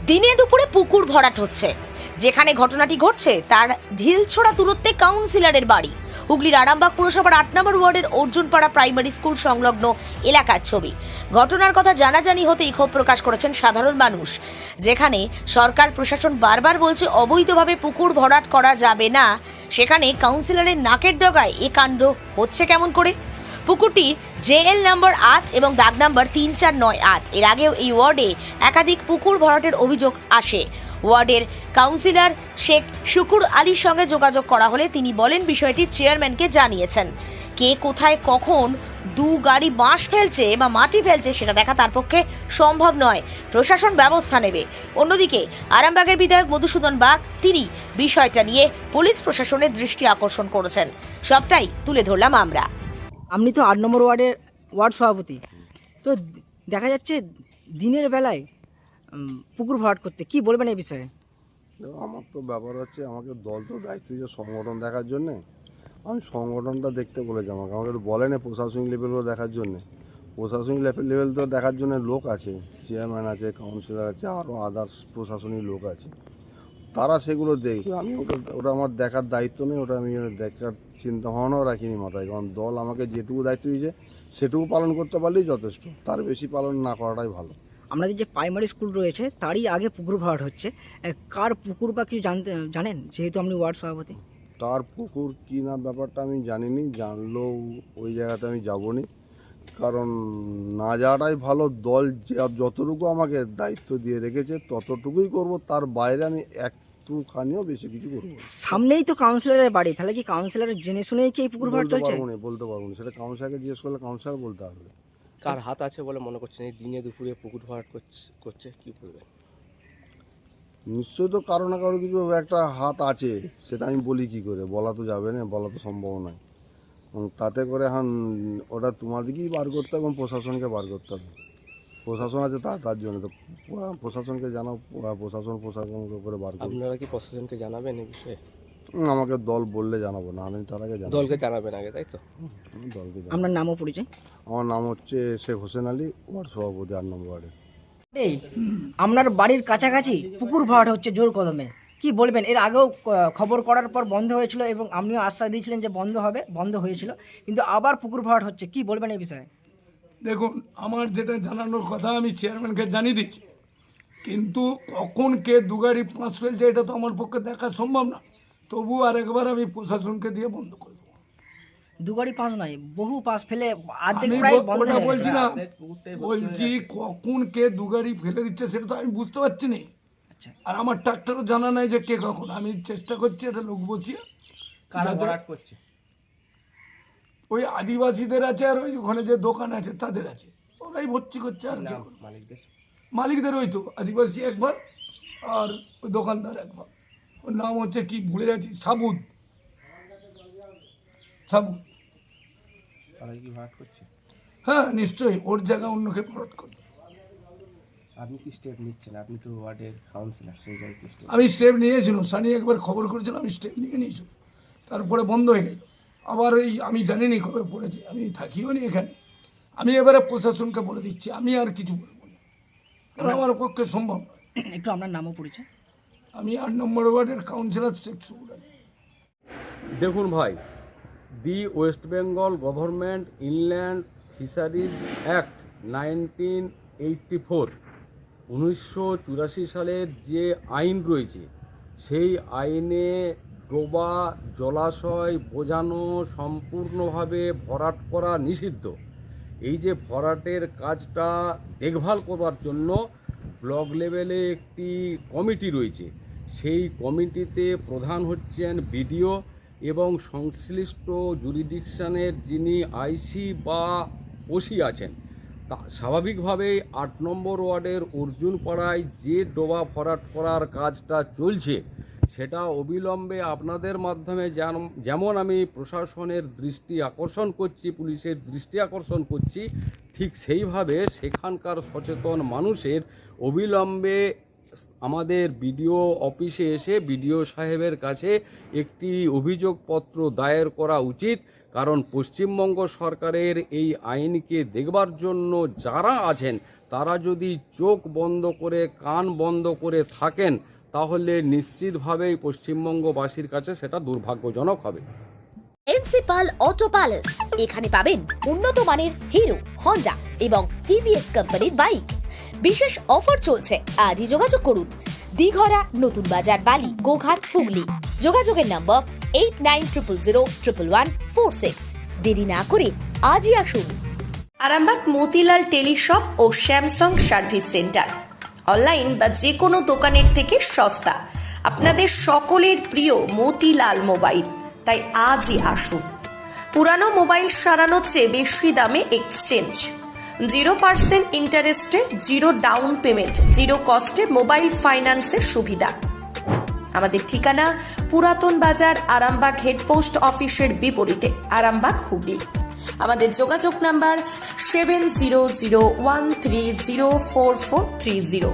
দিনে দুপুরে পুকুর ভরাট হচ্ছে। যেখানে ঘটনাটি ঘটছে তার ঢিলছোড়া দূরত্বে কাউন্সিলরের বাড়ি। হুগলির আরামবাগ পুরসভার ৮ নম্বর ওয়ার্ডের অর্জুনপাড়া প্রাইমারি স্কুল সংলগ্ন এলাকার ছবি। ঘটনার কথা জানাজানি হতেই ক্ষোভ প্রকাশ করেছেন সাধারণ মানুষ। যেখানে সরকার প্রশাসন বারবার বলছে অবৈধভাবে পুকুর ভরাট করা যাবে না, সেখানে কাউন্সিলরের নাকের ডগায় এ কাণ্ড হচ্ছে কেমন করে? পুকুরটি জেএল নম্বর ৮ এবং দাগ নম্বর ৩৪৯৮। এর আগেও এই ওয়ার্ডে একাধিক পুকুর ভরাটের অভিযোগ আসে। ওয়ার্ডের কাউন্সিলর শেখ শুকুর আলীর সঙ্গে যোগাযোগ করা হলে তিনি বলেন বিষয়টি চেয়ারম্যানকে জানিয়েছেন। কে কোথায় কখন দু গাড়ি বাঁশ ফেলছে বা মাটি ফেলছে সেটা দেখা তার পক্ষে সম্ভব নয়। প্রশাসন ব্যবস্থা নেবে। অন্যদিকে আরামবাগের বিধায়ক মধুসূদন বাগ তিনি বিষয়টা নিয়ে পুলিশ প্রশাসনের দৃষ্টি আকর্ষণ করেছেন। সবটাই তুলে ধরলাম আমরা। আপনি তো ৮ নম্বর ওয়ার্ডের ওয়ার্ড সভাপতি, তো দেখা যাচ্ছে দিনের বেলায় পুকুর ভরাট করতে, কি বলবেন এই বিষয়ে? আমার তো ব্যাপার হচ্ছে, আমাকে দল তো দায়িত্ব যে সংগঠন দেখার জন্যে, আমি সংগঠনটা দেখতে বলেছি। আমাকে তো বলে না প্রশাসনিক লেভেলও দেখার জন্যে। প্রশাসনিক লেভেল তো দেখার জন্য লোক আছে, চেয়ারম্যান আছে, কাউন্সিলর আছে, আরও আদার্স প্রশাসনিক লোক আছে, তারা সেগুলো দেখবে। আমি ওটা আমার দেখার দায়িত্ব নেই, ওটা আমি দেখার চিন্তা ভাবনাও রাখিনি মাথায়। কারণ দল আমাকে যেটুকু দায়িত্ব দিয়েছে সেটুকু পালন করতে পারলেই যথেষ্ট, তার বেশি পালন না করাটাই ভালো। আমাদের যে প্রাইমারি স্কুল রয়েছে তারই আগে পুকুর ভরাট হচ্ছে, কার পুকুর বা কিছু জানেন, যেহেতু আপনি ওয়ার্ড সভাপতি? তার পুকুর কি না ব্যাপারটা আমি জানিনি, জানলেও ওই জায়গাতে আমি যাবনি, কারণ না যাওয়াটাই ভালো। দল যতটুকু আমাকে দায়িত্ব দিয়ে রেখেছে ততটুকুই করব, তার বাইরে আমি একটুখানিও বেশি কিছু করবো না। সামনেই তো কাউন্সিলরের বাড়ি, তাহলে কি কাউন্সিলরের জেনে শুনেই কি এই পুকুর ভরাট চলছে? বলতে পারবো না, সেটা কাউন্সিলরকে জিজ্ঞেস করলে কাউন্সিলর বলতে পারবে। কার হাত আছে বলে মনে করছেন এই দিনে দুপুরে পুকুর ভরাট করছে, কি বলবেন? নিশ্চয়ই তো কারো না কারো কিছু একটা হাত আছে, সেটা আমি বলি কি করে? বলা তো যাবে না, বলা তো সম্ভব নয়। তাতে করে এখন ওটা তোমাদেরকেই বার করতে হবে এবং প্রশাসনকে বার করতে হবে। প্রশাসন আছে তার জন্য তো প্রশাসনকে জানাও, প্রশাসনকে করে বার করবে। আপনারা কি প্রশাসনকে জানাবেন এই বিষয়ে? আমাকে দল বললে জানাবো না, আমি তার আগে জানাবো। দলকে জানাবেন আগে, তাই তো? আমি দলকে জানাবো। আপনার নামও পরিচয়? আমার নাম হচ্ছে শেখ হোসেন আলী, ওয়ার্ড সভাপতি ৮ নম্বর ওয়ার্ডে। আপনার বাড়ির কাছাকাছি পুকুর ভরাট হচ্ছে জোর কদমে, কি বলবেন? এর আগেও খবর করার পর বন্ধ হয়েছিল এবং আপনিও আশ্বাস দিয়েছিলেন যে বন্ধ হবে, বন্ধ হয়েছিল, কিন্তু আবার পুকুর ভরাট হচ্ছে, কি বলবেন এই বিষয়ে? দেখুন, আমার যেটা জানানোর কথা আমি চেয়ারম্যানকে জানিয়ে দিয়েছি, কিন্তু কখন কে দু গাড়ি পাঁচ ফেলছে এটা তো আমার পক্ষে দেখা সম্ভব না। তবু আরেকবার আমি প্রশাসনকে দিয়ে বন্ধ করে দেবো। দু গাড়ি পাঁচ নয়, বহু পাশ ফেলে অর্ধেক আমি প্রায় বন্ধ ওটা হয়ে গেছে। বলছি না, বলছি কখন কে দু গাড়ি ফেলে দিচ্ছে সেটা তো আমি বুঝতে পারছি না। আচ্ছা, আর আমার ট্রাক্টরও জানা নাই যে কে কখন। আমি চেষ্টা করছি এটা লোক বসিয়ে, করছে ওই আদিবাসীদের আছে আর ওই ওখানে যে দোকান আছে তাদের আছে, ওরাই ভর্তি করছে। আর কি করবে? মালিকদের মালিকদের ওই তো আদিবাসী একবার আর ওই দোকানদার একবার। ওর নাম হচ্ছে কি ভুলে যাচ্ছি, সাবুদ। তারা কি ভরাট করছে? হ্যাঁ নিশ্চয়ই, ওর জায়গা অন্যকে ফরত করবে। আপনি কি স্টেপ নিচ্ছেন? আপনি তো ওয়ার্ডের কাউন্সিলর, সেই জায়গায় কি স্টেপ? আমি স্টেপ নিয়েছিলাম, সানি একবার খবর করেছিলাম, আমি স্টেপ নিয়ে নিয়েছিলাম, তারপরে বন্ধ হয়ে গেল। আবার এই আমি জানিনি কবে পড়েছে, আমি থাকিও নি এখানে। আমি এবারে প্রশাসনকে বলে দিচ্ছি, আমি আর কিছু বলবো না, কারণ আমার পক্ষে সম্ভব নয়। একটু আপনার নামও পরিচয়? আমি ৮ নম্বর ওয়ার্ডের কাউন্সিলর শেখ শুকুর আলী। দেখুন ভাই, the West Bengal government inland fisheries act 1984 1984 সালের যে আইন রয়েছে, সেই আইনে ডোবা জলাশয় বোঝানো সম্পূর্ণভাবে ভরাট করা নিষিদ্ধ। এই যে ভরাটের কাজটা দেখভাল করবার জন্য ব্লক লেভেলে একটি কমিটি রয়েছে। সেই কমিটিতে প্রধান হচ্ছেন বিডিও এবং সংশ্লিষ্ট জুরিডিকশনের যিনি আইসি বা ওসি আছেন। তা স্বাভাবিকভাবেই ৮ নম্বর ওয়ার্ডের অর্জুনপাড়ায় যে ডোবা ভরাট করার কাজটা চলছে, সেটা অবিলম্বে আপনাদের মাধ্যমে যেমন আমি প্রশাসনের দৃষ্টি আকর্ষণ করছি, পুলিশের দৃষ্টি আকর্ষণ করছি, ঠিক সেইভাবে সেখানকার সচেতন মানুষের অবিলম্বে আমাদের বিডিও অফিসে এসে বিডিও সাহেবের কাছে একটি অভিযোগপত্র দায়ের করা উচিত। কারণ পশ্চিমবঙ্গ সরকারের এই আইনকে দেখবার জন্য যারা আছেন তারা যদি চোখ বন্ধ করে কান বন্ধ করে থাকেন তাহলে নিশ্চিতভাবেই পশ্চিমবঙ্গবাসীর কাছে সেটা দুর্ভাগ্যজনক হবে। প্রিন্সিপাল অটো প্যালেস, এখানে পাবেন উন্নত মানের হিরো, হন্ডা এবং টিভিএস কোম্পানির বাইক। বিশেষ অফার চলছে, আজই যোগাযোগ করুন। দিঘরা, নতুন বাজার, বালি, গোঘাট, হুগলি। যোগাযোগের নম্বর 8900011146। দেরি না করে আজই আসুন। আরামবাগ মতিলাল টেলিশপ ও স্যামসাং সার্ভিস সেন্টার, অনলাইন বা যে কোনো দোকানের থেকে সস্তা। আপনাদের সকলের প্রিয় মতিলাল মোবাইল, তাই আজই আসুন। পুরানো মোবাইল সারানোর চেয়ে বেশি দামে এক্সচেঞ্জ, 0% ইন্টারেস্টে, 0 ডাউন পেমেন্ট, 0 কস্টে মোবাইল ফাইন্যান্সের সুবিধা। আমাদের ঠিকানা পুরাতন বাজার, আরামবাগ হেডপোস্ট অফিসের বিপরীতে, আরামবাগ, হুগলি। আমাদের যোগাযোগ নাম্বার 7001304430।